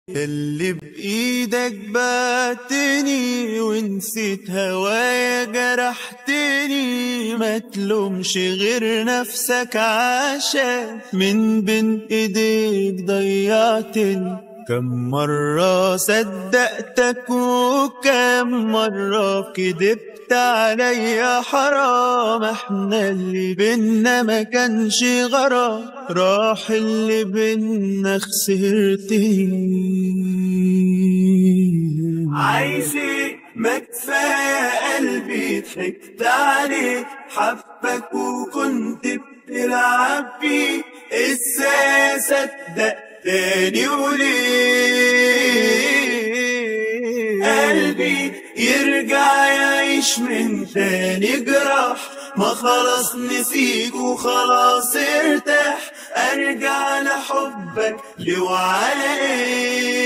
ياللي بإيدك بعتني ونسيت هوايا جرحتني، ما تلومش غير نفسك عشان من بين ايديك ضيعتني. كم مرة صدقتك وكم مرة كدبت عليا، حرام احنا اللي بينا ما كانش غرام، راح اللي بينا خسرتني. عايز ايه؟ ما كفاية قلبي ضحكت عليك، حبك وكنت بتلعب بيه، ازاي اصدق تاني وليه؟ قلبي يرجع يعيش من تاني جراح، ما خلاص نسيك وخلاص ارتاح، ارجع لحبك ليه وعلى ايه؟